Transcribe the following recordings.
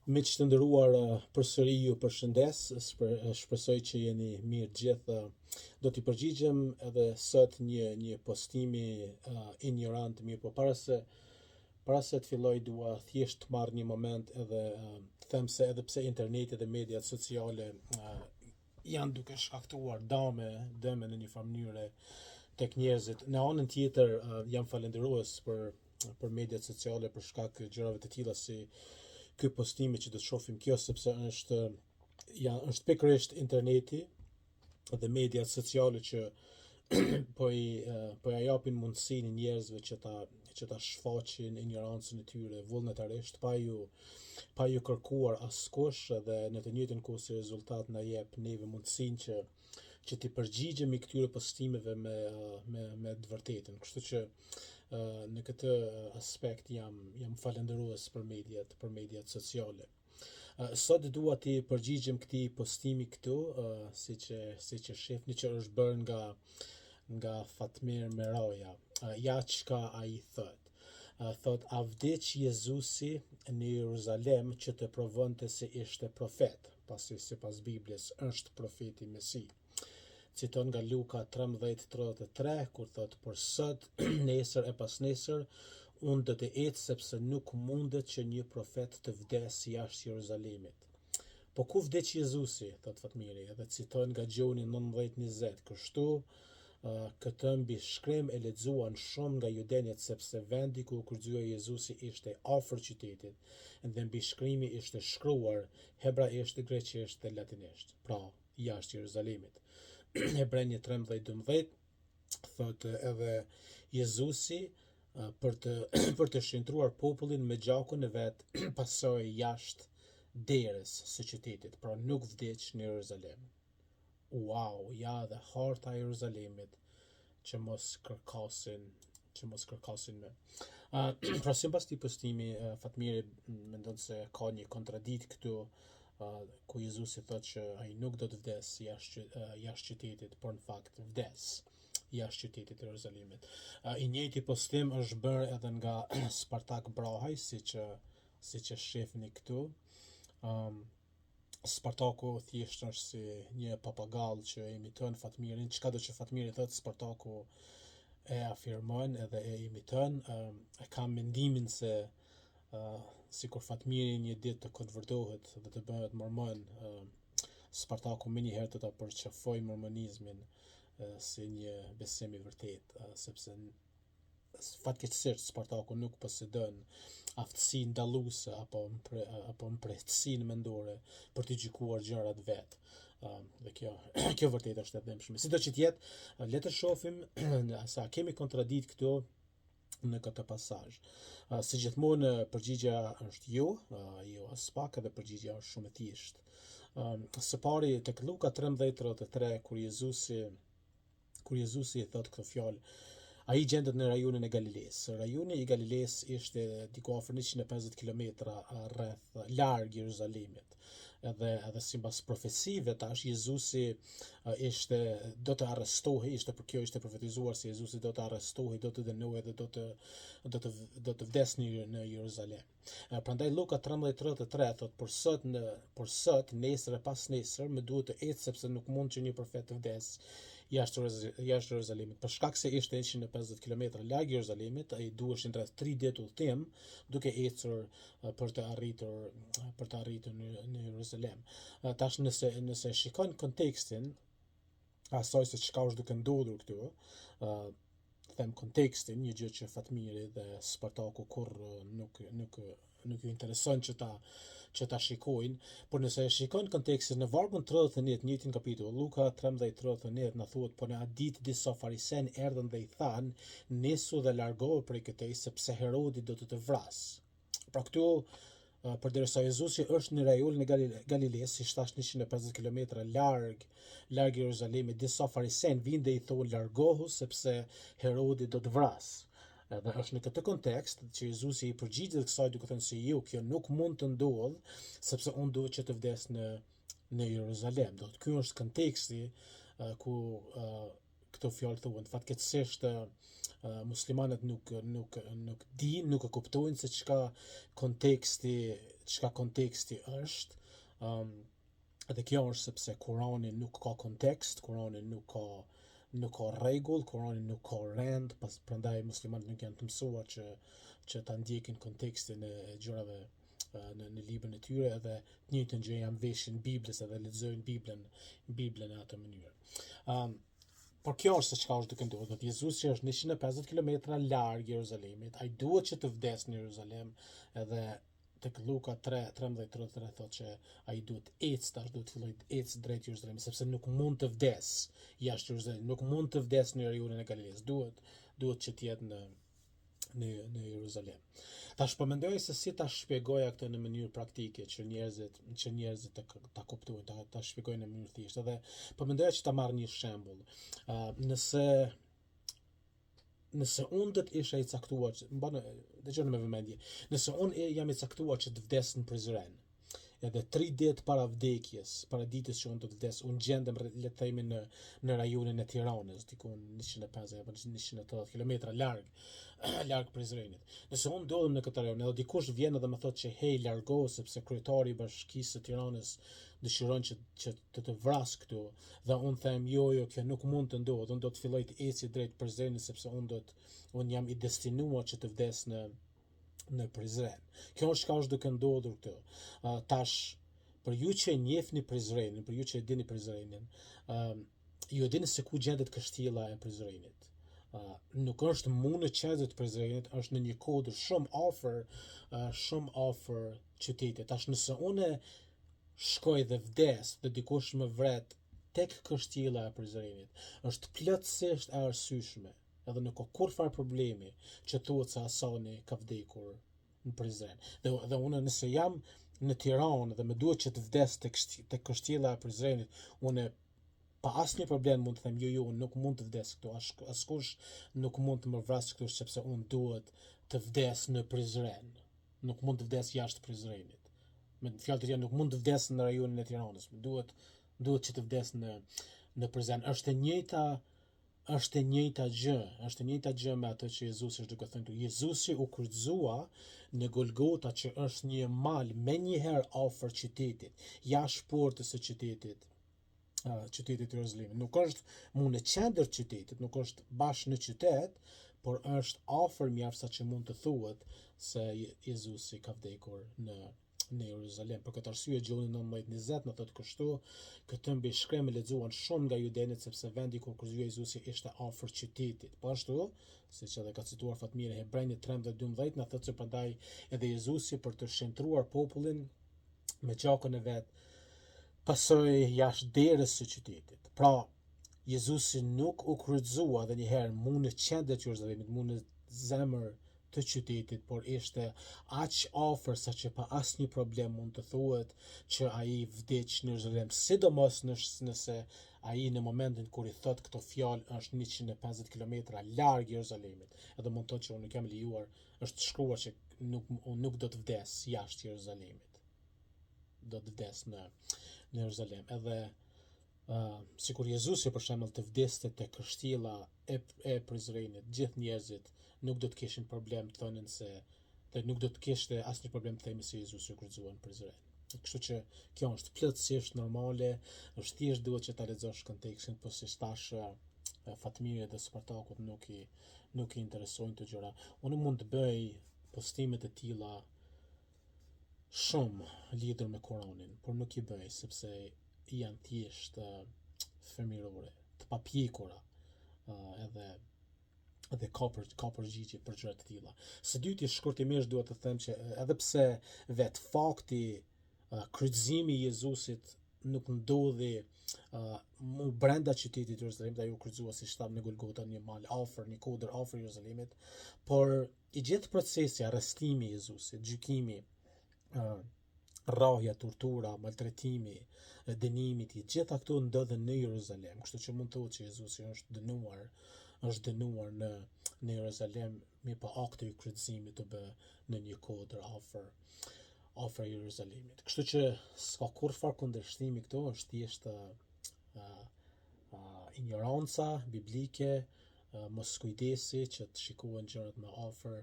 Miq të nderuar, përsëri ju përshëndes, shpresoj që jeni mirë gjithë. Do t'i përgjigjem edhe sot një postimi ignorant, mirë, po para se të filloj dua thjesht të marr një moment edhe të them se edhe pse interneti dhe mediat sociale janë duke shkaktuar dëme në një farë mënyre tek njerëzit. Në anën tjetër jam falendërues për mediat sociale për shkak të gjërave të tilla si ky postimi që do të shohim kjo, sepse është pikërisht interneti dhe mediat sociale që po ja japin mundësinë njerëzve që ta shfaqin ignorancën e tyre vullnetarisht pa ju kërkuar askush, dhe në të njëjtën kohë si rezultat na jep neve mundësinë që t'i përgjigjemi këtyre postimeve me të vërtetën. Kështu që në këtë aspekt jam falendërues për mediat sociale. Sot dua t'i përgjigjem këtij postimi këtu, siç e shihni, që është bërë nga Fatmir Meraja. Ja çka ai thot. Thot: a vdiq Jezusi në Jeruzalem që të provonte se ishte profet, pasi sipas Biblës është profeti Mesi. Citon nga Luka 13:33, kur thot: por sot, nesër e pasnesër, unë do të ecë, sepse nuk mundet që një profet të vdesë jashtë Jeruzalemit. Po ku vdiq Jezusi, thot Fatmiri, edhe citon nga Gjoni 19:20. Kështu këtë mbi shkrim e lexuan shumë nga judenët, sepse vendi ku kërcyer Jezusi ishte afër qytetit, dhe mbi shkrimi ishte shkruar hebraisht, greqisht dhe latinisht, pra jashtë Jeruzalemit. Hebrenjë 13:12 thot: edhe Jezusi për të shëntruar popullin me gjakun e vet pasoi jashtë derës së qytetit, pra nuk vdiq në Jeruzalem. Wow, ja, dhe harta e Jeruzalemit që mos kërkasin me. Pra sipas këtij postimi, Fatmiri mendon se ka një kontradikt këtu, ku Jezusi thot që ai nuk do të vdes jashtë qytetit, por në fakt vdes jashtë qytetit të Jeruzalemit. I njëjti postim është bërë edhe nga Spartak Brahaj, siç e shihni këtu. Spartaku thjesht është si një papagall që imiton Fatmirin. Çka do që Fatmiri thot, Spartaku e afirmon edhe e imiton. E kam mendimin se sikur Fatmiri një ditë të konvertohet dhe të bëhet mormon, Spartaku më njëherë të ta përqafoj mormonizmin si një besim i vërtet, sepse fatkeqësisht Spartaku nuk posedon aftësinë dalluese apo mpretësinë mendore për të gjykuar gjërat vet. Dhe kjo vërtet është e dëmshme. Sido që të jetë, le të shohim sa kemi kontradikt këtu në këtë pasazh. Si gjithmonë, përgjigja është jo as pak, edhe përgjigja është shumë e thjeshtë. Së pari tek Luka 13:33, kur Jezusi i thot këto fjalë, ai gjendet në rajonin e Galilesë. Rajoni i Galilesë ishte diku afër 150 kilometra larg Jeruzalemit. Edhe sipas profecive tash Jezusi do të arrestohej, për kjo ishte profetizuar se Jezusi do të arrestohej, do të dënohej dhe do të vdesë në Jeruzalem. Prandaj Luka 13:33 thot: por sot, nesër e pasnesër, më duhet të ecë, sepse nuk mund që një profet të vdesë jashtë Jeruzalemit. Për shkak se ishte 150 kilometra larg Jeruzalemit, ai duheshin rreth 3 ditë udhtim duke ecur për të arritur në Jeruzalem. Tash nëse shikon kontekstin asaj se çka është duke ndodhur këtu, them kontekstin, një gjë që Fatmiri dhe Spartaku kurrë nuk ju intereson që ta shikojnë, por nëse e shikon kontekstin, në vargun 31, njëjtin kapitull, Luka 13:31, na thuhet: po në atë ditë disa farisen erdhën dhe i thanë: nisu dhe largohu prej këtej, sepse Herodi do të vrasë. Pra këtu, përderisa Jezusi është në rajonin e Galilesë, si thash 150 kilometra larg Jeruzalemit, disa farisen vinë dhe i thonë: largohu, sepse Herodi do të vrasë. Dhe është në këtë kontekst që Jezusi i përgjigjet kësaj duke thënë se jo, kjo nuk mund të ndodhë, sepse unë duhet që të vdes në Jeruzalem. Do të ky është konteksti ku këto fjalë thuhen. Fatkeqësisht muslimanët nuk dinë, nuk e kuptojnë se çka konteksti është. Edhe kjo është sepse Kurani nuk ka kontekst, Kurani nuk ka rregull, Kurani nuk ka rend, prandaj muslimanët nuk janë të mësuar që ta ndjekin kontekstin e gjërave në librin e tyre, edhe të njëjtën gjë janë veshin Biblës edhe lexojnë Biblën në atë mënyrë. Por kjo është se çka është duke ndodhur. Jezusi është 150 kilometra larg Jeruzalemit. Ai duhet që të vdes në Jeruzalem, edhe tek Luka 3:13 thotë që ai duhet duhet filloj të ecë drejt Jeruzalemit, sepse nuk mund të vdes jashtë Jeruzalemit, nuk mund të vdes në rajonin e Galilesë, duhet që të jetë në Jeruzalem. Tash po mendoj se si ta shpjegoja këtë në mënyrë praktike që njerëzit ta kuptojnë, ta shpjegojnë në mënyrë thjeshtë. Edhe po mendoja që ta marr një shembull. Nëse unë do të isha i caktuar, dëgjoni me vëmendje, nëse unë jam i caktuar që të vdes në Prizren, edhe 3 ditë para vdekjes, para ditës që unë do të vdes, unë gjendem le të themi në rajonin e Tiranës, diku 150 apo 180 kilometra larg Prizrenit. Nëse unë ndodhem në këtë rajon, edhe dikush vjen edhe më thotë që hej, largo sepse kryetari i Bashkisë së Tiranës dëshiron që të vras këtu, dhe unë them jo, kjo nuk mund të ndodhë, unë do të filloj të eci drejt Prizrenit sepse unë jam i destinuar që të vdes në Prizren. Kjo është çka është duke ndodhur këtu. Tash, për ju që e njefni Prizrenin, për ju që e dini Prizrenin, ju e dini se ku gjendet kështjella e Prizrenit. Nuk është në qendër të Prizrenit, është në një kodër shumë afër qytetit. Tash, nëse unë shkoj dhe vdes dhe dikush më vret tek kështjella e Prizrenit, është plotësisht e arsyeshme, edhe nuk ka kurfar problemi që thuhet se Hasani ka vdekur në Prizren. Dhe unë nëse jam në Tiranë dhe më duhet që të vdes tek kështjella e Prizrenit, unë pa asnjë problem mund të them jo, unë nuk mund të vdes këtu, askush nuk mund të më vrasë këtu sepse unë duhet të vdes në Prizren. Nuk mund të vdes jashtë Prizrenit. Me fjalë të tjera, nuk mund të vdes në rajonin e Tiranës. Duhet që të vdes në Prizren. Është e njëjta gjë me atë që Jezusi është duke thënë. Jezusi u kryqëzua në Golgota, që është një mal menjëherë afër qytetit, jashtë portës së qytetit Jeruzalemit. Nuk është në qendër qytetit, nuk është bashkë në qytet, por është afër mjaft sa që mund të thuhet se Jezusi ka vdekur në Jeruzalem. Për këtë arsye Gjoni 19:20 në thotë kështu: këtë mbi shkrim e lexuan shumë nga judenët, sepse vendi ku kryqëzohej Jezusi ishte afër qytetit. Po ashtu, siç edhe ka cituar Fatmiri Hebrejnë 13:12, na thotë se prandaj edhe Jezusi, për të shëntruar popullin me gjakun e vet, pasoi jashtë derës së qytetit. Pra, Jezusi nuk u kryqëzua edhe një herë në qendër të Jeruzalemit, në zemër të qytetit, por ishte aq afër sa që pa asnjë problem mund të thuhet që ai vdiq në Jeruzalem, sidomos nëse ai në momentin kur i thot këto fjalë është 150 kilometra larg Jeruzalemit. Edhe mund të thotë që unë nuk jam lejuar, është shkruar që unë nuk do të vdes jashtë Jeruzalemit. Do të vdes në Jeruzalem. Edhe sikur Jezusi për shembull të vdeste te kështjella e Prizrenit, gjithë njerëzit nuk do të kishin problem të thonin nuk do të kishte asnjë problem të themi se Jezusi u kryqëzua në Prizren. Kështu që kjo është plotësisht normale, është thjesht duhet që ta lexosh kontekstin, po si thash Fatmiri dhe Spartakut nuk i interesojnë të gjëra. Unë mund të bëj postimet e tilla shumë lidhur me Kur'anin, por nuk i bëj sepse janë thjesht fëmirore, të papjekura, edhe ka përgjigje për gjëra të tilla. Së dyti, shkurtimisht duhet të them që edhe pse vet fakti kryqëzimi i Jezusit nuk ndodhi brenda qytetit të Jeruzalemit, ai u kryqëzua si shtam në Golgota, një mal afër, një kodër afër Jeruzalemit, por i gjithë procesi, arrestimi i Jezusit, gjykimi, rrahja, tortura, maltretimi, dënimi i gjitha këto ndodhen në Jeruzalem. Kështu që mund të thuhet që Jezusi është dënuar në Jeruzalem, mirëpo akti i kryqëzimit të bë në një kodër afër Jeruzalemit. Kështu që s'ka kurfar kundërshtimi këto, është thjesht ignoranca biblike, mos kujdesi që të shikohen gjërat më afër,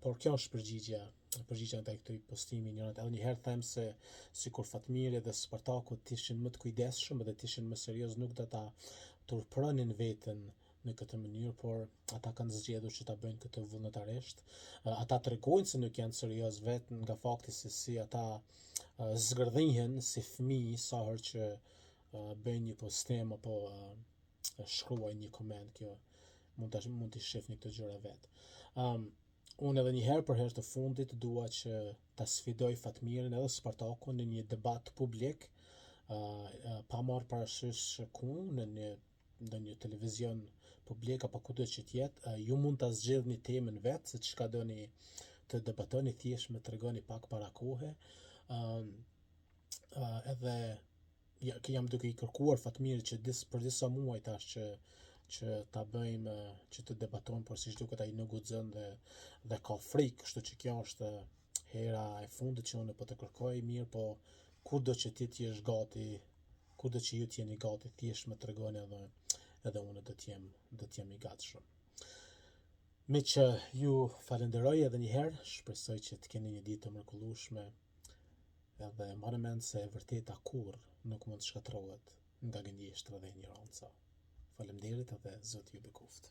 por kjo është përgjigja ndaj këtij postimi ignorant. Edhe një herë them se sikur Fatmiri dhe Spartaku të ishin më të kujdesshëm dhe të ishin më serioz, nuk do ta turpronin veten në këtë mënyrë, por ata kanë zgjedhur që ta bëjnë këtë vullnetarisht. Ata tregojnë se nuk janë serioz vetëm nga fakti se si ata zgërdhihen si fëmijë sa herë që bëjnë një postim apo shkruajnë një koment. Kjo mund t'i shihni këtë gjëra vet. Unë edhe një herë për herë të fundit dua që ta sfidoj Fatmirin edhe Spartakun në një debat publik, pa marrë parasysh ku, në një televizion publik apo kudo që t'jetë. Ju mund ta zgjedhni temën vet, se çka doni të debatoni, thjesht më tregoni pak para kohe. Edhe jam duke i kërkuar Fatmirit që për disa muaj tash që ta bëjmë, që të debatojmë, por siç duket ai nuk guxon dhe ka frikë, kështu që kjo është hera e fundit që unë po të kërkoj. Mirë, po kurdo që ti jesh gati, kurdo që ju t'jeni gati, thjesht më tregoni edhe unë do t'jem i gatshëm. Me që ju falenderoj edhe një herë, shpresoj që të keni një ditë të mrekullueshme, edhe marrë mend se e vërteta kurrë nuk mund të shkatërrohet nga gënjeshtra dhe ignoranca. Faleminderit edhe Zoti ju bekoft.